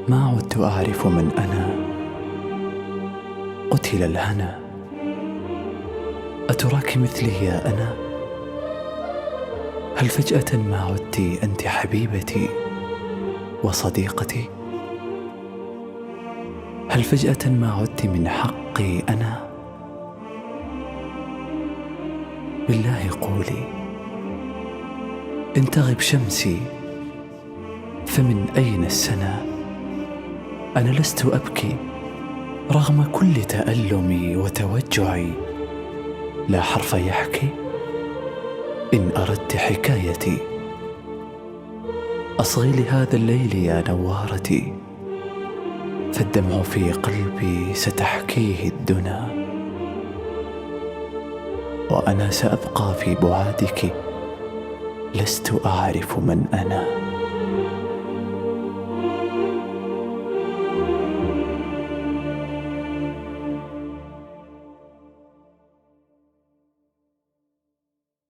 ما عدت أعرف من أنا، قتل الهنا. أتراك مثلي يا أنا؟ هل فجأة ما عدت أنت حبيبتي وصديقتي؟ هل فجأة ما عدت من حقي أنا؟ بالله قولي، إن تغب شمسي فمن أين السنا؟ أنا لست أبكي رغم كل تألمي وتوجعي، لا حرف يحكي إن أردت حكايتي. أصغي لهذا الليل يا نوارتي، فالدمع في قلبي ستحكيه الدنا، وأنا سأبقى في بعادك، لست أعرف من أنا.